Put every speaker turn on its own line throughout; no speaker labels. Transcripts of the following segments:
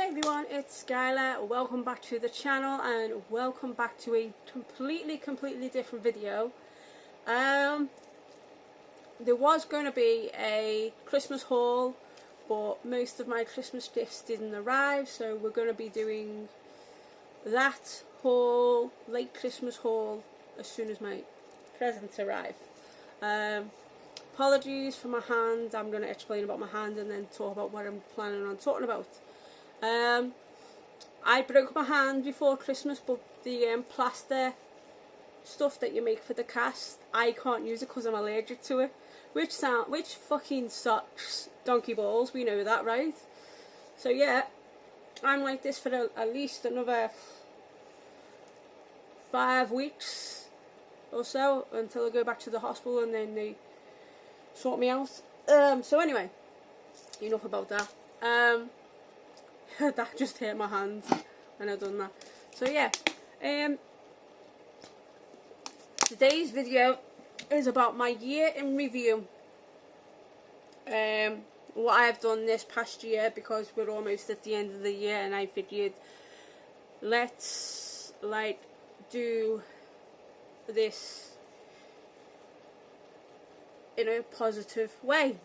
Hey everyone, it's Skylar. Welcome back to the channel and welcome back to a completely different video. There was going to be a Christmas haul, but most of my Christmas gifts didn't arrive, so we're going to be doing that haul, late Christmas haul, as soon as my presents arrive. Apologies for my hand. I'm going to explain about my hand and then talk about what I'm planning on talking about. I broke my hand before Christmas, but the plaster stuff that you make for the cast, I can't use it because I'm allergic to it, which fucking sucks. Donkey balls, we know that, right? So yeah, I'm like this for at least another 5 weeks or so until I go back to the hospital and then they sort me out. So anyway, enough about that. That just hit my hand when I done that. So yeah, today's video is about my year in review. What I've done this past year, because we're almost at the end of the year, and I figured let's do this in a positive way,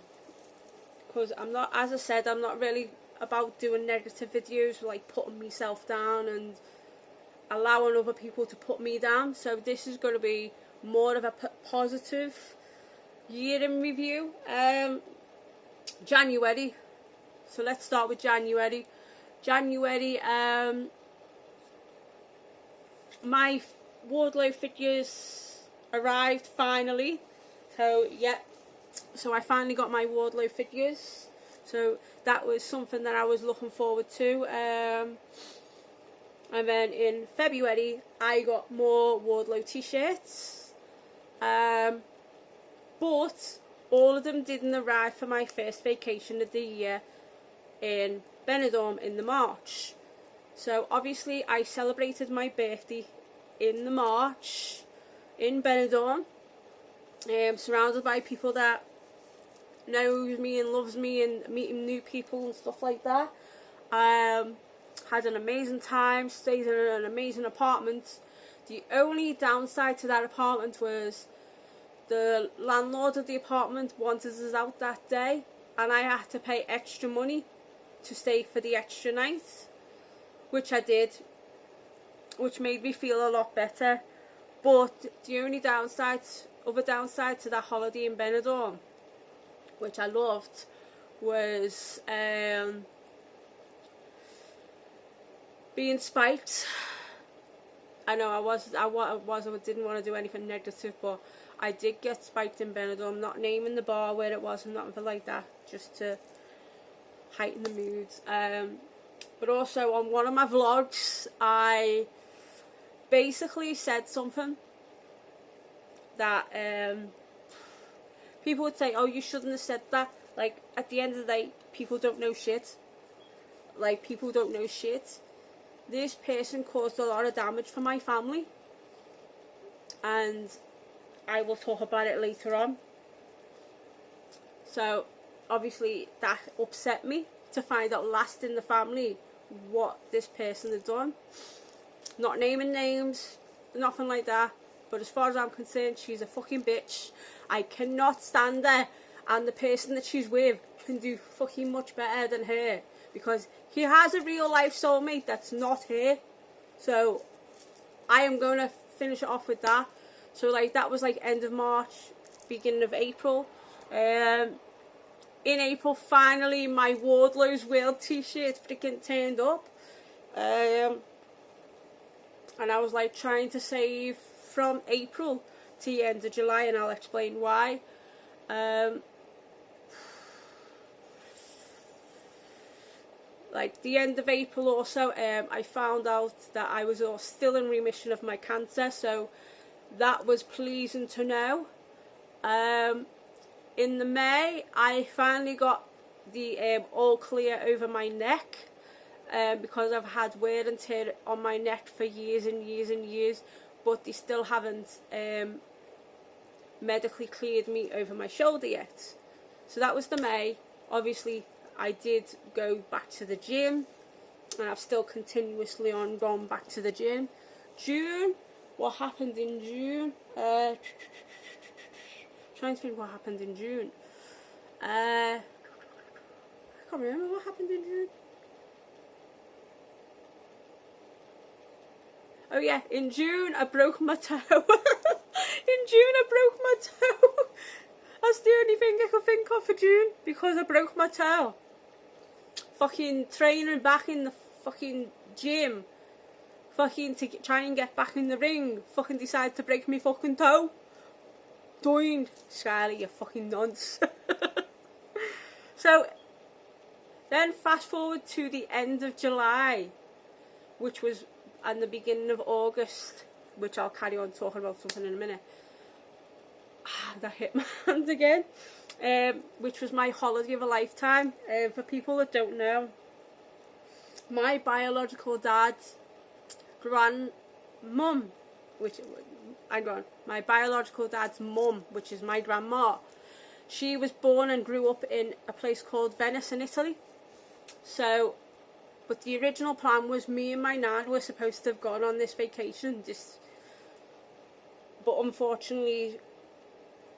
because I'm not, as I said, I'm not really about doing negative videos, like putting myself down and allowing other people to put me down. So this is going to be more of a positive year in review. January, so let's start with January. My Wardlow figures arrived finally. So yeah, so I finally got my Wardlow figures. So that was something that I was looking forward to. And then in February, I got more Wardlow t-shirts. But all of them didn't arrive for my first vacation of the year in Benidorm in the March. So obviously I celebrated my birthday in the March in Benidorm, surrounded by people that knows me and loves me, and meeting new people and stuff like that. Had an amazing time, stayed in an amazing apartment. The only downside to that apartment was the landlord of the apartment wanted us out that day, and I had to pay extra money to stay for the extra night, which I did, which made me feel a lot better. But the only other downside to that holiday in Benidorm, which I loved, was being spiked. I know I didn't want to do anything negative, but I did get spiked in Benidorm. Not naming the bar where it was and nothing like that, just to heighten the mood. But also on one of my vlogs, I basically said something that people would say, oh, you shouldn't have said that. Like, at the end of the day, people don't know shit. Like, people don't know shit. This person caused a lot of damage for my family, and I will talk about it later on. So obviously that upset me to find out last in the family what this person had done. Not naming names, nothing like that, but as far as I'm concerned, she's a fucking bitch. I cannot stand her, and the person that she's with can do fucking much better than her, because he has a real life soulmate that's not her. So I am going to finish it off with that. So like, that was like end of March, beginning of April. In April, finally my Wardlow's World t-shirt freaking turned up. And I was like trying to save from April to the end of July, and I'll explain why. Like the end of April also, I found out that I was still in remission of my cancer, so that was pleasing to know. In the May, I finally got the all clear over my neck, because I've had wear and tear on my neck for years and years and years, but they still haven't medically cleared me over my shoulder yet. So that was the May. Obviously I did go back to the gym, and I've still continuously on gone back to the gym. June, what happened in June? Trying to think what happened in June. I can't remember what happened in June. Oh yeah, in June I broke my toe. In June I broke my toe. That's the only thing I can think of for June, because I broke my toe. Fucking training back in the fucking gym. Fucking to try and get back in the ring. Fucking decide to break my fucking toe. Doing. Skylar, you fucking nonce. So, then fast forward to the end of July, which was and the beginning of August, which I'll carry on talking about something in a minute. That hit my hand again, which was my holiday of a lifetime. For people that don't know, my biological dad's grandmum, my biological dad's mum, which is my grandma, she was born and grew up in a place called Venice in Italy. So, but the original plan was me and my nan were supposed to have gone on this vacation, but unfortunately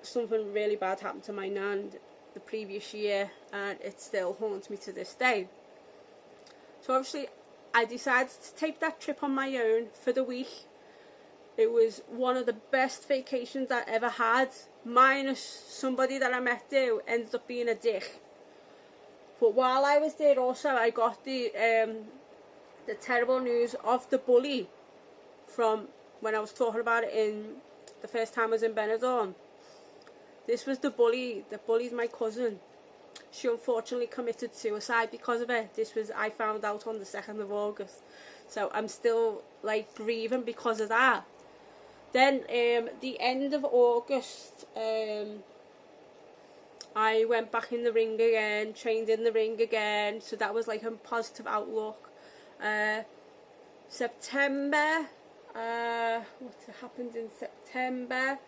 something really bad happened to my nan the previous year, and it still haunts me to this day. So obviously I decided to take that trip on my own for the week. It was one of the best vacations I ever had, minus somebody that I met there who ended up being a dick. But while I was there also, I got the terrible news of the bully from when I was talking about it in the first time I was in Benidorm. This was the bully that bullied my cousin. She unfortunately committed suicide because of it. I found out on the 2nd of August. So I'm still like grieving because of that. Then the end of August, I went back in the ring again, trained in the ring again, so that was like a positive outlook. September, what happened in September?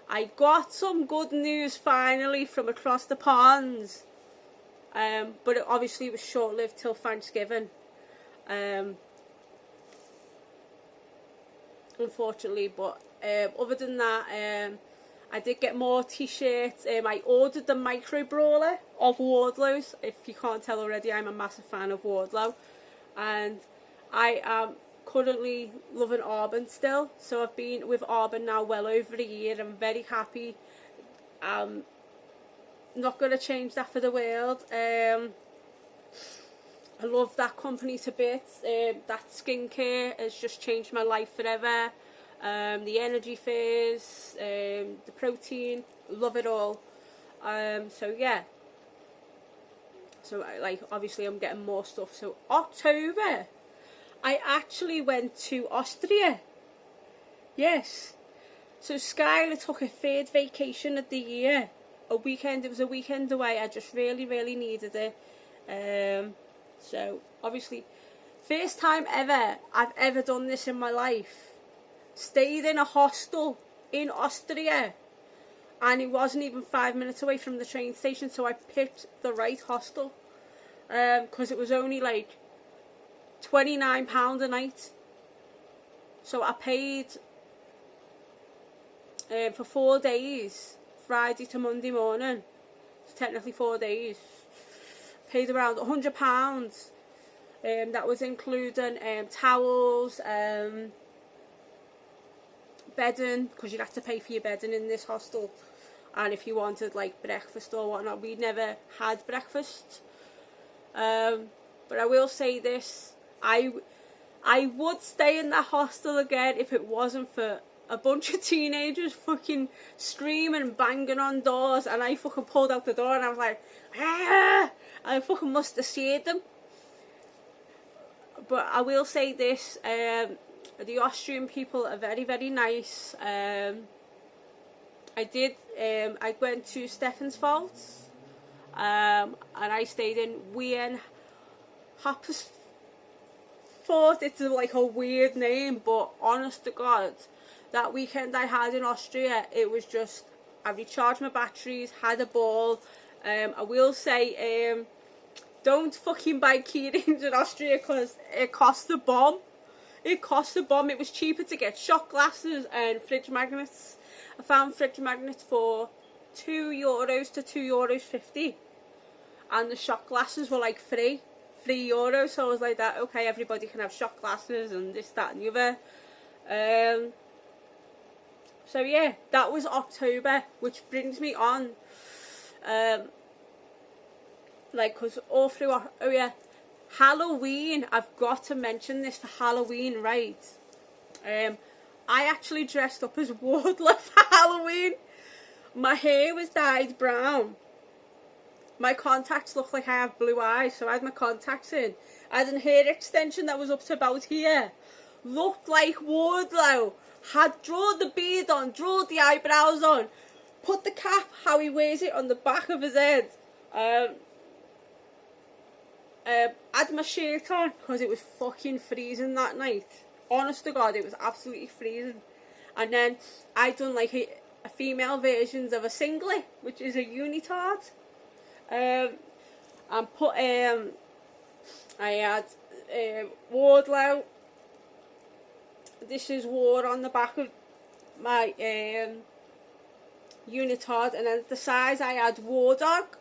I got some good news finally from across the ponds, but it obviously was short-lived till Thanksgiving. Unfortunately, but other than that, I did get more t-shirts. I ordered the micro brawler of Wardlow's. If you can't tell already, I'm a massive fan of Wardlow, and I am currently loving Arbin still. So I've been with Arbin now well over a year. I'm very happy. I'm not going to change that for the world. I love that company to bits. That skincare has just changed my life forever. The energy phase, the protein, love it all. So yeah. So like obviously I'm getting more stuff. So October, I actually went to Austria. Yes. So Skylar took her 3rd vacation of the year. It was a weekend away. I just really, really needed it. So obviously, first time ever I've ever done this in my life. Stayed in a hostel in Austria, and it wasn't even 5 minutes away from the train station, so I picked the right hostel, because it was only like £29 a night. So I paid for 4 days, Friday to Monday morning, it's technically 4 days, paid around £100. That was including towels, bedding, because you'd have to pay for your bedding in this hostel, and if you wanted like breakfast or whatnot. We never had breakfast, but I will say this, I would stay in that hostel again if it wasn't for a bunch of teenagers fucking screaming and banging on doors, and I fucking pulled out the door and I was like, ah! I fucking must have scared them. But I will say this, the Austrian people are very, very nice. I went to Stephansfeld, and I stayed in Wien Happersford. It's like a weird name, but honest to God, that weekend I had in Austria, it was just, I recharged my batteries, had a ball. I will say, don't fucking buy key rings in Austria because it costs a bomb. It cost a bomb. It was cheaper to get shot glasses and fridge magnets. I found fridge magnets for €2 to €2.50, and the shot glasses were like €3. So I was like, that okay, everybody can have shot glasses and this, that, and the other. So yeah, that was October, which brings me on. Like, cause all through, oh yeah, Halloween, I've got to mention this for Halloween, right? I actually dressed up as Wardlow for Halloween. My hair was dyed brown. My contacts looked like I have blue eyes, so I had my contacts in. I had a hair extension that was up to about here. Looked like Wardlow. Had drawn the beard on, drawn the eyebrows on, put the cap, how he wears it, on the back of his head. Had my shirt on because it was fucking freezing that night. Honest to God, it was absolutely freezing. And then I done like a female versions of a singlet, which is a unitard. And put I had Wardlow. This is War on the back of my unitard, and then at the sides I had War Dog.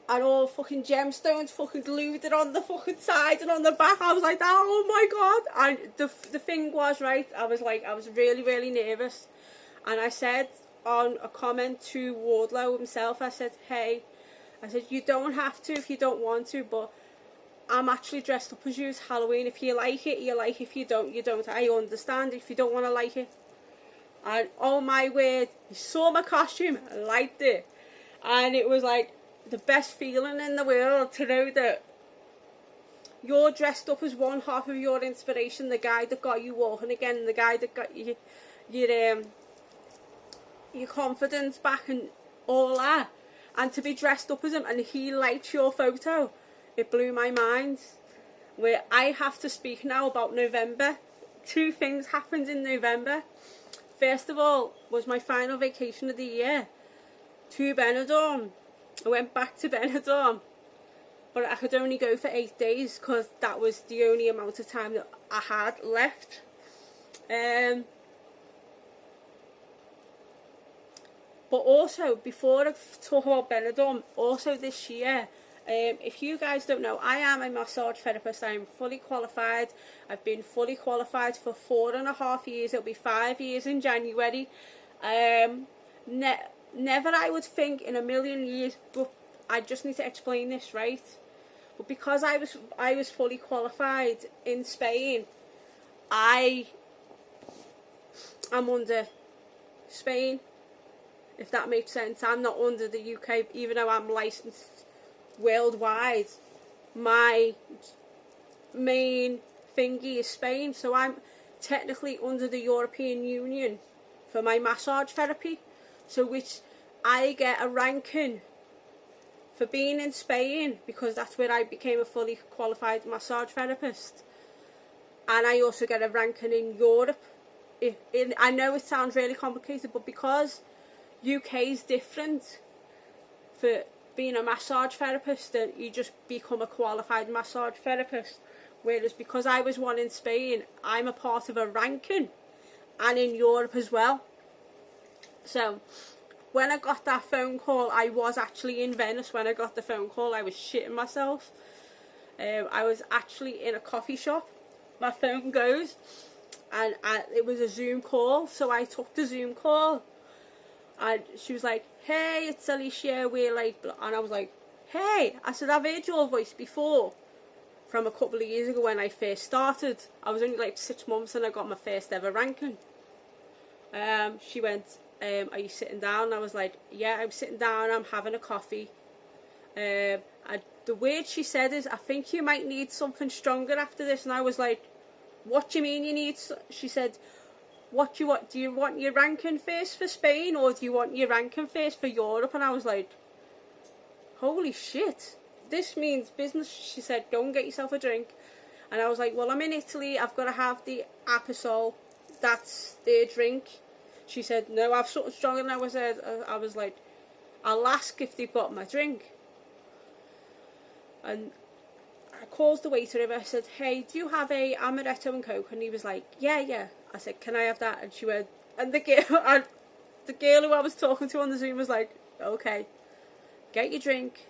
And all fucking gemstones fucking glued it on the fucking side and on the back. I was like, oh my God. And the thing was, right, I was really, really nervous. And I said on a comment to Wardlow himself, I said, hey, I said, you don't have to if you don't want to, but I'm actually dressed up as you. It's Halloween. If you like it, you like it. If you don't, you don't. I understand if you don't want to like it. And oh my word, he saw my costume and liked it. And it was like the best feeling in the world to know that you're dressed up as one half of your inspiration, the guy that got you walking again, the guy that got you your confidence back and all that. And to be dressed up as him and he liked your photo, it blew my mind. Where I have to speak now about November. 2 things happened in November. First of all was my final vacation of the year to Benidorm. I went back to Benidorm, but I could only go for 8 days because that was the only amount of time that I had left. But also, before I talk about Benidorm, also this year, if you guys don't know, I am a massage therapist. I am fully qualified. I've been fully qualified for 4.5 years. It'll be 5 years in January. Never I would think in a million years, but I just need to explain this, right? But because I was fully qualified in Spain, I am under Spain, if that makes sense. I'm not under the UK, even though I'm licensed worldwide. My main thingy is Spain, so I'm technically under the European Union for my massage therapy. So which I get a ranking for being in Spain because that's where I became a fully qualified massage therapist. And I also get a ranking in Europe. I know it sounds really complicated, but because UK is different for being a massage therapist, and you just become a qualified massage therapist. Whereas because I was one in Spain, I'm a part of a ranking, and in Europe as well. So when I got that phone call, I was actually in Venice. When I got the phone call, I was shitting myself. I was actually in a coffee shop. My phone goes, and it was a Zoom call, so I took the Zoom call. And she was like, hey, it's Alicia, we're like, and I was like, hey, I said, I've heard your voice before from a couple of years ago when I first started. I was only like 6 months and I got my first ever ranking. She went, are you sitting down? I was like, yeah, I'm sitting down, I'm having a coffee. The word she said is, I think you might need something stronger after this. And I was like, what do you mean you need? She said, what do you want? Do you want your ranking first for Spain, or do you want your ranking first for Europe? And I was like, holy shit, this means business. She said, go and get yourself a drink. And I was like, well, I'm in Italy, I've got to have the Aperol, that's their drink. She said, no, I've something stronger. And I was like, I'll ask if they've got my drink. And I called the waiter over. I said, hey, do you have a amaretto and coke? And he was like, yeah. I said, can I have that? And she went, and the girl who I was talking to on the Zoom was like, okay, get your drink.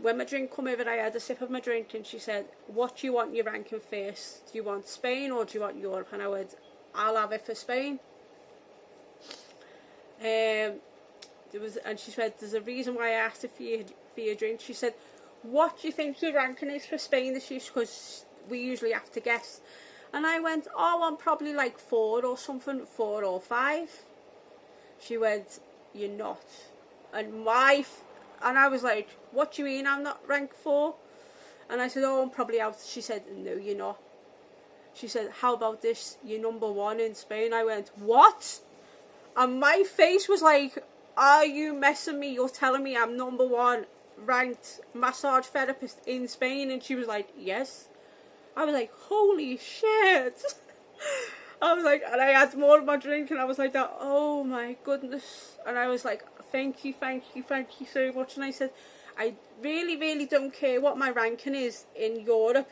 When my drink come over, I had a sip of my drink, and she said, what do you want your ranking first? Do you want Spain or do you want Europe? And I went, I'll have it for Spain. And she said, there's a reason why I asked her for your drink. She said, what do you think your ranking is for Spain this year? Because we usually have to guess. And I went, oh, I'm probably like 4 or something, 4 or 5. She went, you're not. And I was like, what do you mean I'm not ranked 4? And I said, oh, I'm probably out. She said, no, you're not. She said, how about this? You're number 1 in Spain. I went, what? And my face was like, are you messing me? You're telling me I'm number 1 ranked massage therapist in Spain? And she was like, yes. I was like, holy shit. I was like, and I had more of my drink, and I was like, oh my goodness. And I was like, thank you so much. And I said, I really don't care what my ranking is in Europe.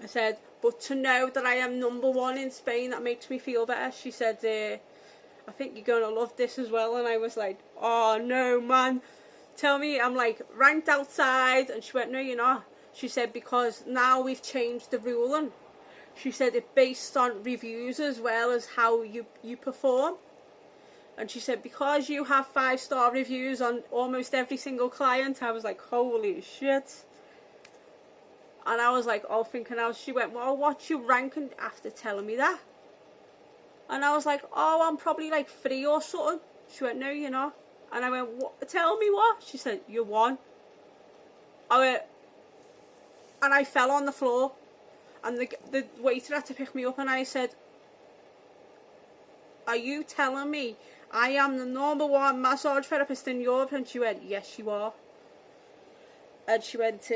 I said, but to know that I am number 1 in Spain, that makes me feel better. She said, I think you're going to love this as well. And I was like, oh no, man. Tell me I'm like ranked outside. And she went, no, you're not. She said, because now we've changed the ruling. She said it's based on reviews as well as how you perform. And she said, because you have 5-star reviews on almost every single client. I was like, holy shit. And I was like, oh, thinking else. She went, well, what's your ranking after telling me that? And I was like, oh, I'm probably like 3 or something. She went, no, you're not. And I went, what? Tell me what? She said, you're 1. I went, and I fell on the floor. And the waiter had to pick me up, and I said, are you telling me I am the number 1 massage therapist in Europe? And she went, yes, you are. And she went,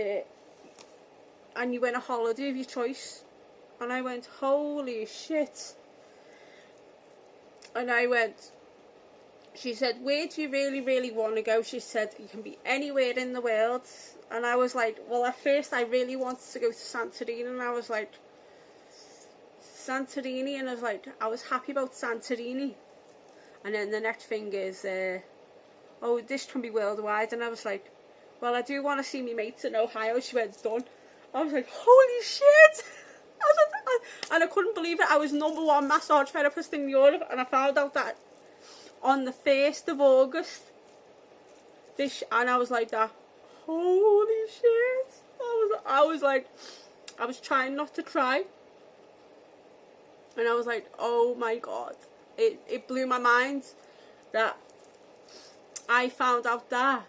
and you win a holiday of your choice. And I went, holy shit. And I went, she said, where do you really want to go? She said, you can be anywhere in the world. And I was like, well, at first I really wanted to go to Santorini. And I was like, Santorini? And I was like, I was happy about Santorini. And then the next thing is, oh, this can be worldwide. And I was like, well, I do want to see me mates in Ohio. She went, done. I was like, holy shit. And I couldn't believe it. I was number 1 massage therapist in Europe. And I found out that on the 1st of August. And I was like that. Holy shit. I was like, I was trying not to cry. And I was like, oh my god. It blew my mind that I found out that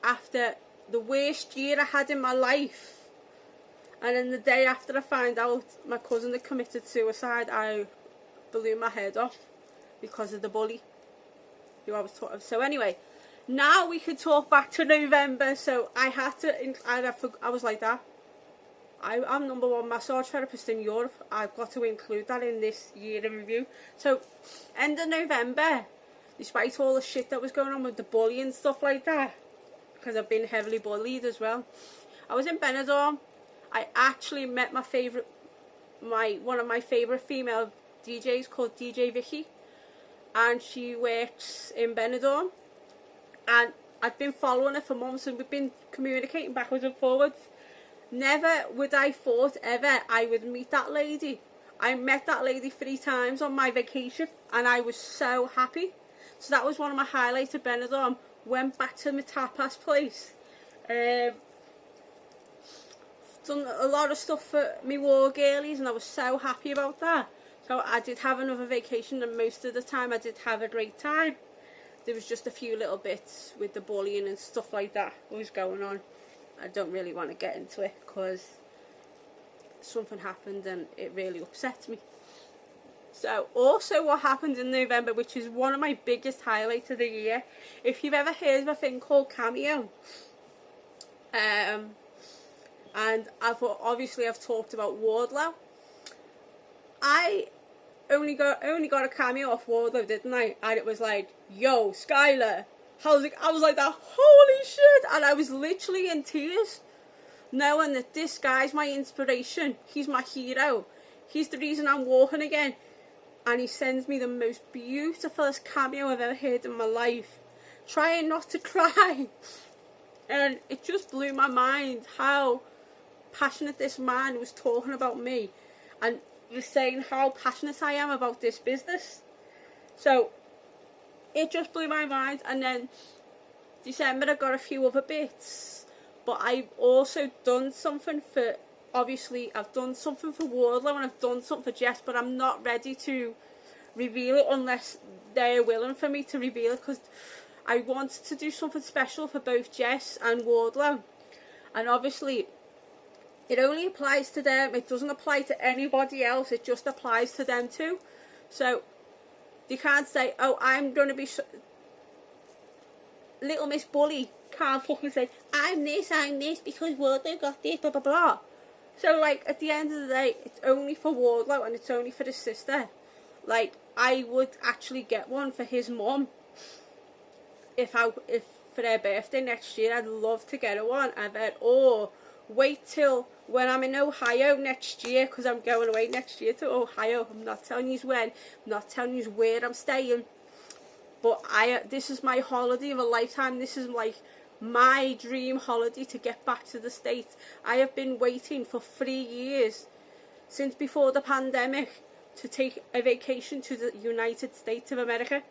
after the worst year I had in my life. And then the day after I found out my cousin had committed suicide, I blew my head off because of the bully who I was talking. So anyway, now we can talk back to November. So I had to, I was like that. I'm number 1 massage therapist in Europe. I've got to include that in this year in review. So end of November, despite all the shit that was going on with the bullying and stuff like that, because I've been heavily bullied as well, I was in Benidorm. I actually met one of my favourite female DJs called DJ Vicky, and she works in Benidorm, and I've been following her for months, and we've been communicating backwards and forwards. Never would I thought ever I would meet that lady. I met that lady 3 times on my vacation, and I was so happy. So that was one of my highlights of Benidorm. Went back to my tapas place. Done a lot of stuff for me war girlies, and I was so happy about that. So I did have another vacation, and most of the time I did have a great time. There was just a few little bits with the bullying and stuff like that was going on. I don't really want to get into it because something happened and it really upset me. So also what happened in November, which is one of my biggest highlights of the year, if you've ever heard of a thing called Cameo, and I've talked about Wardlow. I only got a cameo off Wardlow, didn't I? And it was like, yo, Skylar, I was like that, holy shit, and I was literally in tears, knowing that this guy's my inspiration, he's my hero, he's the reason I'm walking again, and he sends me the most beautifulest cameo I've ever heard in my life, trying not to cry, and it just blew my mind how passionate this man was talking about me, and was saying how passionate I am about this business. So it just blew my mind. And then December I got a few other bits, but I've also done something for, obviously I've done something for Wardlow and I've done something for Jess, but I'm not ready to reveal it unless they're willing for me to reveal it, because I wanted to do something special for both Jess and Wardlow, and obviously it only applies to them, it doesn't apply to anybody else, it just applies to them too. So they can't say, oh, I'm going to be Little Miss Bully can't fucking say, I'm this because Wardlow got this, blah blah blah. So like, at the end of the day, it's only for Wardlow and it's only for his sister. Like, I would actually get one for his mum if for their birthday next year. I'd love to get her one. I bet, or wait till when I'm in Ohio next year, because I'm going away next year to Ohio. I'm not telling you when, I'm not telling you where I'm staying, but this is my holiday of a lifetime. This is like my dream holiday, to get back to the States. I have been waiting for 3 years, since before the pandemic, to take a vacation to the United States of America,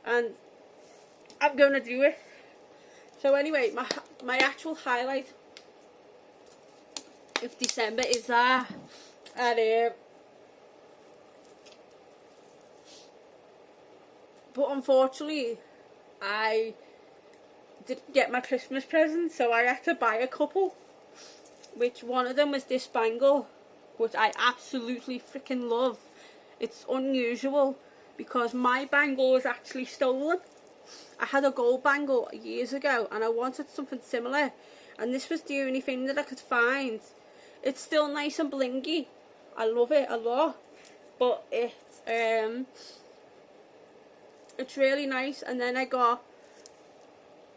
and I'm going to do it. So anyway, my actual highlight of December is that, and but unfortunately I didn't get my Christmas present, so I had to buy a couple, which one of them was this bangle, which I absolutely freaking love. It's unusual because my bangle was actually stolen. I had a gold bangle years ago and I wanted something similar, and this was the only thing that I could find. It's still nice and blingy, I love it a lot, but it's really nice. And then I got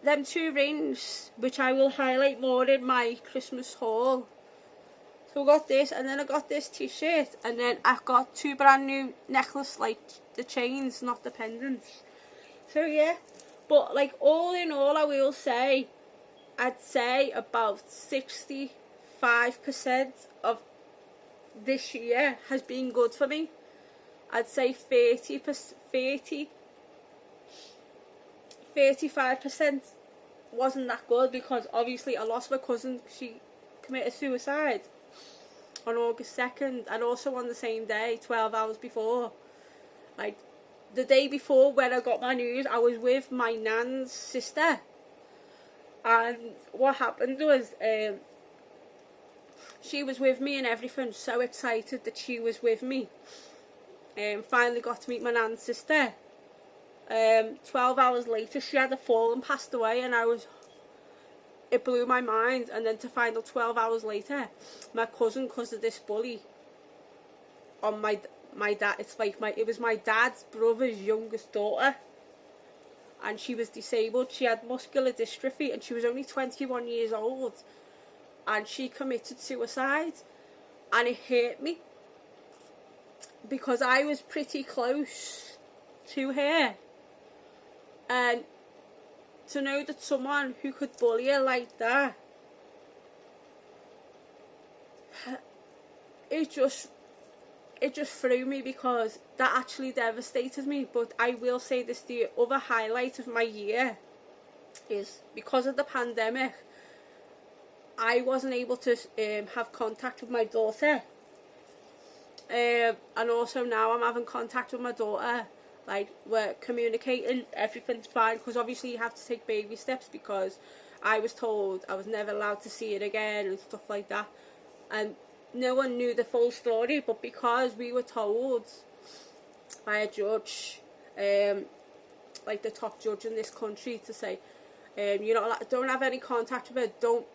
them 2 rings, which I will highlight more in my Christmas haul. So I got this, and then I got this t-shirt, and then I've got 2 brand new necklace, like the chains, not the pendants. So yeah, but like all in all, I will say, I'd say about 65% of this year has been good for me. I'd say 35% wasn't that good, because obviously I lost my cousin. She committed suicide on August 2nd, and also on the same day, 12 hours before. Like, the day before when I got my news, I was with my nan's sister, and what happened was, she was with me and everything, so excited that she was with me. Finally got to meet my nan's sister. 12 hours later she had a fall and passed away, and it blew my mind. And then to find out 12 hours later, my cousin, because of this bully on my dad, it was my dad's brother's youngest daughter, and she was disabled. She had muscular dystrophy, and she was only 21 years old, and she committed suicide. And it hurt me, because I was pretty close to her, and to know that someone who could bully her like that, it just threw me, because that actually devastated me. But I will say this, the other highlight of my year is, because of the pandemic, I wasn't able to have contact with my daughter, and also now I'm having contact with my daughter. Like, we're communicating, everything's fine, because obviously you have to take baby steps, because I was told I was never allowed to see it again and stuff like that, and no one knew the full story. But because we were told by a judge, like the top judge in this country, to say, you know, don't have any contact with her, don't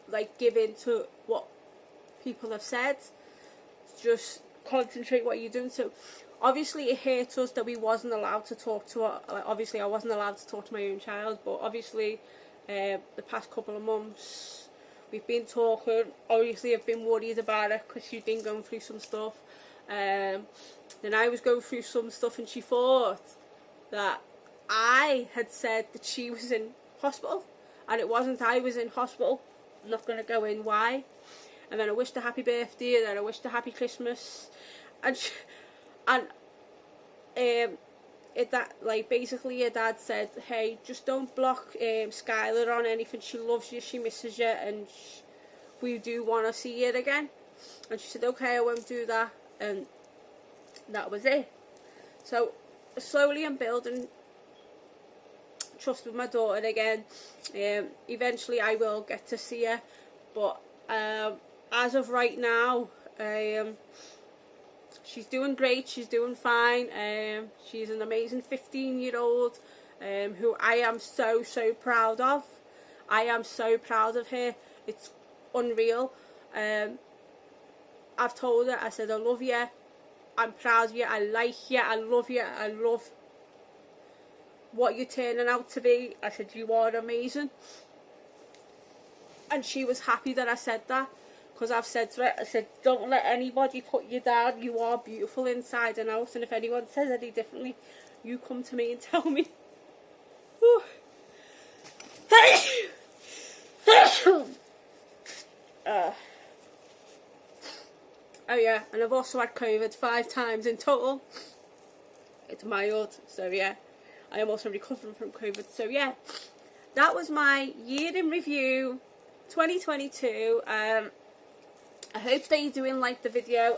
like give in to what people have said, just concentrate what you're doing. So obviously it hurt us that we wasn't allowed to talk to her. Like, obviously I wasn't allowed to talk to my own child, but obviously the past couple of months we've been talking. Obviously I've been worried about it because she's been going through some stuff. Then I was going through some stuff, and she thought that I had said that she was in hospital, and it wasn't. I was in hospital. I'm not going to go in why. And then I wished her happy birthday, and then I wished her happy Christmas, and basically her dad said, hey, just don't block Skylar on anything. She loves you, she misses you, and we do want to see you again. And she said, okay, I won't do that. And that was it. So slowly I'm building trust with my daughter again. Eventually I will get to see her, but as of right now, she's doing great, she's doing fine. She's an amazing 15-year-old who I am so proud of. I am so proud of her. It's unreal. I've told her, I said, I love you, I'm proud of you, I like you, I love you, I love what you're turning out to be. I said, you are amazing. And she was happy that I said that, because I've said to her, I said, don't let anybody put you down. You are beautiful inside and out, and if anyone says any differently, you come to me and tell me. Oh yeah, and I've also had COVID 5 times in total. It's mild, so yeah. I am also recovering from COVID, so yeah. That was my year in review 2022. I hope that you're doing like the video.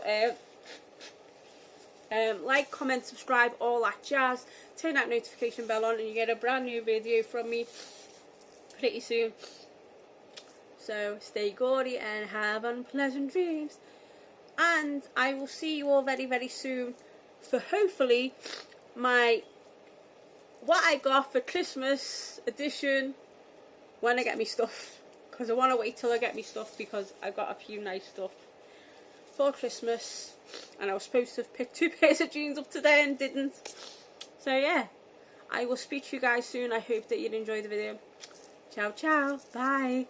Like, comment, subscribe, all that jazz. Turn that notification bell on and you get a brand new video from me pretty soon. So stay gaudy and have unpleasant dreams. And I will see you all very soon for hopefully my what I got for Christmas edition when I get me stuff. Because I want to wait till I get me stuff, because I got a few nice stuff for Christmas. And I was supposed to have picked 2 pairs of jeans up today and didn't. So yeah, I will speak to you guys soon. I hope that you enjoyed the video. Ciao, ciao. Bye.